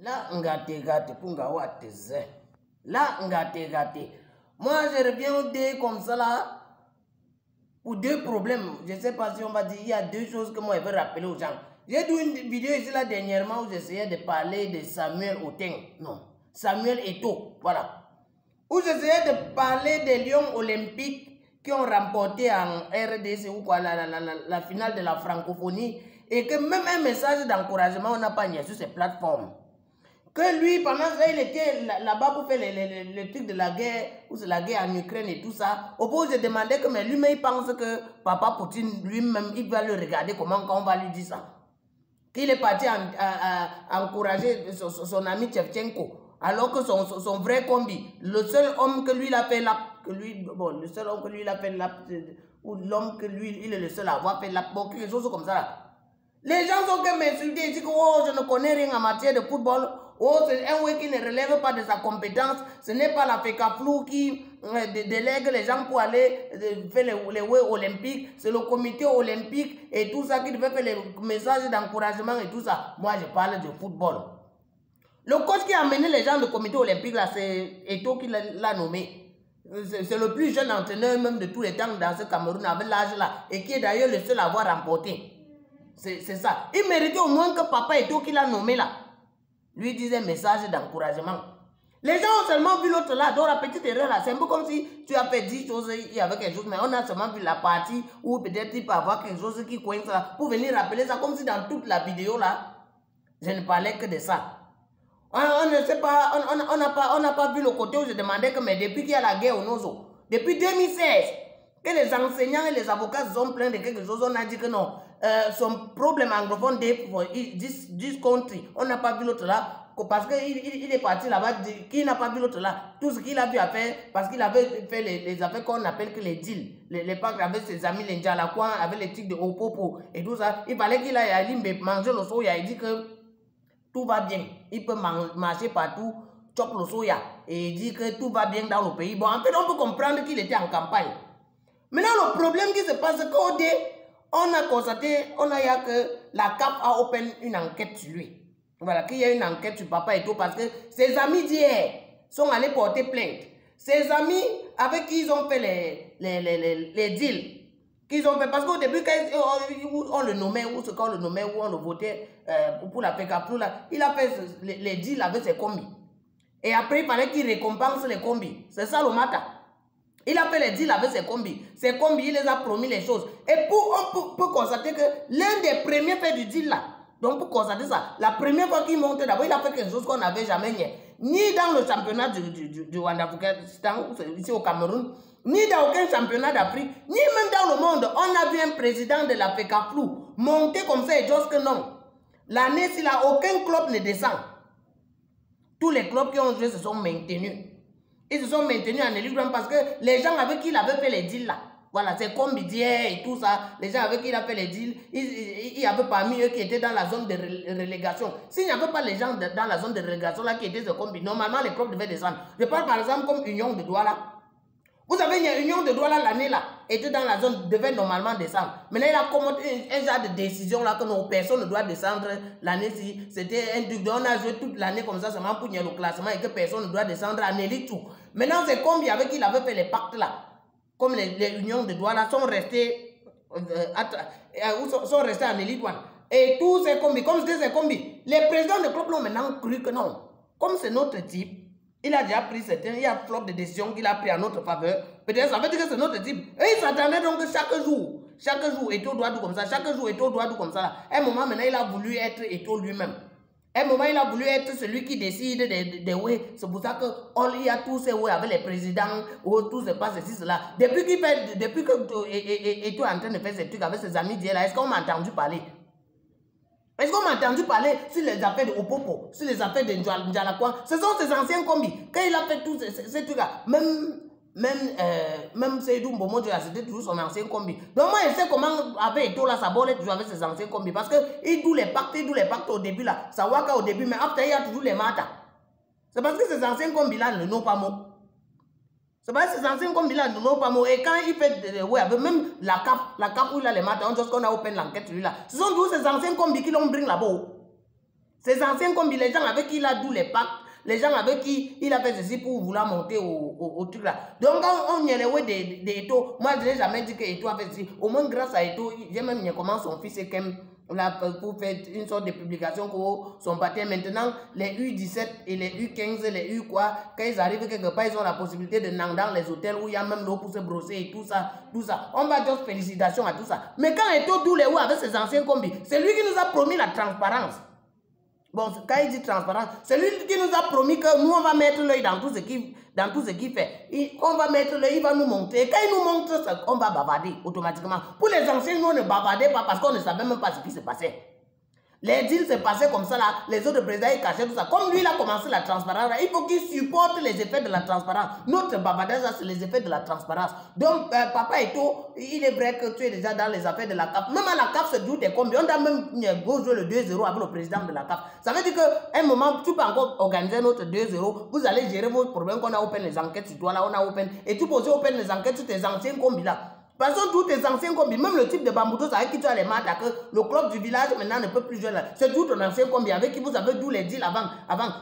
Là, ngate pour ngawate. Là, ngate. Moi, je reviens au dé comme ça là. Pour deux problèmes. Je ne sais pas si on va dire, il y a deux choses que moi je veux rappeler aux gens. J'ai vu une vidéo ici là dernièrement où j'essayais de parler de Samuel Oteng. Non, Samuel Eto'o, voilà. Où j'essayais de parler des Lions olympiques qui ont remporté en RDC ou quoi, la finale de la francophonie. Et que même un message d'encouragement, on n'a pas mis sur ces plateformes. Que lui, pendant ça, il était là-bas pour faire le truc de la guerre, ou c'est la guerre en Ukraine et tout ça. Au point où je demandais que, mais lui-même, il pense que Papa Poutine, lui-même, il va le regarder comment quand on va lui dire ça. Qu'il est parti encourager son ami Tchevchenko, alors que son vrai combi, le seul homme que lui, il a fait là, le seul homme que lui, il a fait là, ou l'homme que lui, il est le seul à avoir fait là, bon, quelque chose comme ça là. Les gens sont que m'insulter, ils disent que oh, je ne connais rien en matière de football. Oh, c'est un ouais qui ne relève pas de sa compétence. Ce n'est pas la FECAFLU qui délègue les gens pour aller faire les ouais olympiques. C'est le comité olympique et tout ça qui devait faire les messages d'encouragement et tout ça. Moi, je parle de football. Le coach qui a amené les gens du comité olympique, là, c'est Eto'o qui l'a nommé. C'est le plus jeune entraîneur même de tous les temps dans ce Cameroun avec l'âge là. Et qui est d'ailleurs le seul à avoir remporté. C'est ça. Il méritait au moins que Papa Eto'o qui l'a nommé là lui disait un message d'encouragement. Les gens ont seulement vu l'autre là, dans la petite erreur là. C'est un peu comme si tu as fait 10 choses, il y avait quelque chose, mais on a seulement vu la partie où peut-être il peut avoir quelque chose qui coince là, pour venir rappeler ça, comme si dans toute la vidéo là, je ne parlais que de ça. On ne sait pas, on n'a pas vu le côté où je demandais que, mais depuis qu'il y a la guerre au Nozo, depuis 2016, que les enseignants et les avocats sont pleins de quelque chose, on a dit que non, son problème anglophone this country, on n'a pas vu l'autre là, parce qu'il est parti là-bas, qui n'a pas vu l'autre là, tout ce qu'il a vu à faire, parce qu'il avait fait les affaires qu'on appelle que les deals, les packs avec ses amis, les Ndjalakouan, avec les tics de Opopo et tout ça, il fallait qu'il aille à Limbe manger le soya, il dit que tout va bien, il peut marcher partout, chope le soya, et il dit que tout va bien dans le pays. Bon, en fait, on peut comprendre qu'il était en campagne. Maintenant, le problème qui se passe, c'est qu'au dé, on a constaté, on a eu que la CAF a open une enquête sur lui. Voilà, qu'il y a une enquête sur Papa Eto'o parce que ses amis d'hier sont allés porter plainte. Ses amis avec qui ils ont fait les deals, qu'ils ont fait, parce qu'au début, quand on le nommait, ou ce qu'on le nommait, ou on le votait pour la PKP, là, il a fait les deals avec ses combis. Et après, il fallait qu'il récompense les combis. C'est ça le matin. Il a fait les deals avec ses combis. Ses combis, il les a promis les choses. Et on peut constater que l'un des premiers fait du deal là, donc pour constater ça, la première fois qu'il montait d'abord, il a fait quelque chose qu'on n'avait jamais ni dans le championnat du Wandafukistan, ici au Cameroun, ni dans aucun championnat d'Afrique, ni même dans le monde. On a vu un président de la FECAFLU monter comme ça et dire que non. L'année, s'il a aucun club ne descend. Tous les clubs qui ont joué se sont maintenus. Ils se sont maintenus en Ligue 1 parce que les gens avec qui il avait fait les deals là, voilà, c'est comme Bidier et tout ça, les gens avec qui il a fait les deals, il y avait parmi eux qui étaient dans la zone de relégation. S'il n'y avait pas les gens dans la zone de relégation là qui étaient ce combi, normalement les clubs devaient descendre. Je parle par exemple comme Union de Douala. Vous savez, il y a Union de Douala l'année là, était dans la zone, devait normalement descendre. Maintenant, il a commandé un genre de décision là que nos personnes ne doivent descendre l'année-ci. C'était un truc, on a joué toute l'année comme ça, seulement pour gagner le classement et que personne ne doit descendre en élite tout. Maintenant, c'est comme il y avait qui avait fait les pactes là. Comme les Unions de Douala sont restés en élite one. Et tous ces combis, comme c'était ces combis, les présidents de club l'ont maintenant cru que non. Comme c'est notre type, il a déjà pris certains, il y a un flop de décisions qu'il a pris en notre faveur. Peut-être ça veut dire que c'est notre type. Et il s'attendait donc que chaque jour, Eto'o doit tout comme ça, chaque jour, Eto'o doit tout comme ça. À un moment, maintenant, il a voulu être Eto'o lui-même. À un moment, il a voulu être celui qui décide des way. C'est pour ça qu'il y a tous ces way avec les présidents, ou tout se passe ceci, cela. Depuis que Eto'o est en train de faire ces trucs avec ses amis d'hier là, est-ce qu'on m'a entendu parler? Est-ce qu'on m'a entendu parler sur les affaires de Opopo, sur les affaires de Ndjalakouan? Ce sont ces anciens combis. Quand il a fait tous ces trucs-là, même Seydou Mbomo, c'était toujours son ancien combi. Donc moi, je sais comment avec Eto'o là, ça bolait toujours avec ses anciens combis. Parce qu'il doit les pactes au début là. Ça waka au début, mais après, il y a toujours les matas. C'est parce que ces anciens combis là ne n'ont pas mot. C'est parce que ces anciens combis là ne n'ont pas mot. Et quand il fait, ouais, avec même la CAF où il a les matas, on dit qu'on a open l'enquête lui là. Ce sont tous ces anciens combis qui l'ont bring là-bas. Ces anciens combis, les gens avec qui il a dû les pactes, les gens avec qui il a fait ceci pour vouloir monter au truc là. Donc, on y a les de Eto. Moi, je n'ai jamais dit que Eto a fait ceci. Au moins, grâce à Eto, j'ai même comment son fils est quand là pour faire une sorte de publication pour son baptême. Maintenant, les U17 et les U15, les U quoi, quand ils arrivent quelque part, ils ont la possibilité de nager dans les hôtels où il y a même l'eau pour se brosser et tout ça, tout ça. On va dire félicitations à tout ça. Mais quand Eto Doulé ou avec ses anciens combis, c'est lui qui nous a promis la transparence. Bon, quand il dit transparence, c'est lui qui nous a promis que nous, on va mettre l'œil dans tout ce qu'il fait. On va mettre l'œil, il va nous montrer. Et quand il nous montre ça, on va bavarder automatiquement. Pour les anciens, nous, on ne bavardait pas parce qu'on ne savait même pas ce qui se passait. Les deals se passaient comme ça, là. Les autres présidents, ils cachaient tout ça. Comme lui, il a commencé la transparence, là, il faut qu'il supporte les effets de la transparence. Notre bavardage, c'est les effets de la transparence. Donc, Papa Eto, il est vrai que tu es déjà dans les affaires de la CAF. Même à la CAF, c'est tout est comme. On a même joué le 2-0 avec le président de la CAF. Ça veut dire qu'à un moment, tu peux encore organiser notre 2-0. Vous allez gérer vos problèmes qu'on a open les enquêtes sur toi, là, on a open. Et tu peux aussi open les enquêtes sur tes anciens combis, là. Parce que tous tes anciens combis, même le type de Bamboutos avec qui tu as les maths, que le club du village maintenant ne peut plus jouer là. C'est tout ton ancien combi avec qui vous avez tous les deals avant.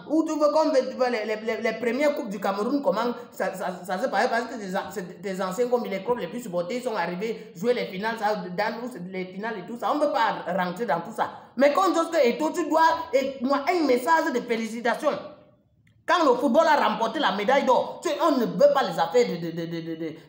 Ou tu veux comme les premières coupes du Cameroun, comment ça se passe parce que tes anciens combi, les clubs les plus supportés sont arrivés jouer les finales, les finales et tout ça. On ne peut pas rentrer dans tout ça. Mais quand tu dois un message de félicitations. Quand le football a remporté la médaille d'or, on ne veut pas les affaires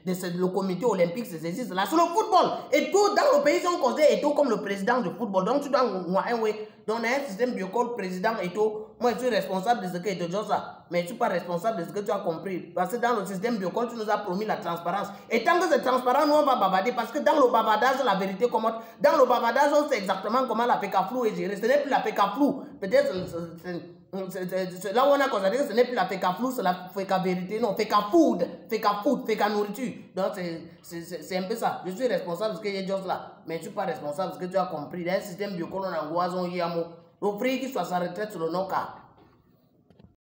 le comité olympique, c'est ceci, cela. C'est le football. Et tout, dans le pays, on considère Eto comme le président du football. Donc, tu dois, donc, un système biocole président Eto. Moi, je suis responsable de ce que Eto dit ça. Mais je ne suis pas responsable de ce que tu as compris. Parce que dans le système biocole, tu nous as promis la transparence. Et tant que c'est transparent, nous, on va bavarder. Parce que dans le bavardage, la vérité commence. Dans le bavardage, on sait exactement comment la FECAFLOU est gérée. Ce n'est plus la FECAFLOU. Peut-être. Là où on a constaté que ce n'est plus la FECAFLOU, c'est la FECA-vérité, non, FECA-food, FECA-nourriture. Donc c'est un peu ça. Je suis responsable de ce que j'ai dit là, mais je ne suis pas responsable de ce que tu as compris. Dans le système biocolo, on a un oiseau, il y a un mot. Le prix qui soit sa retraite sur le non-cas.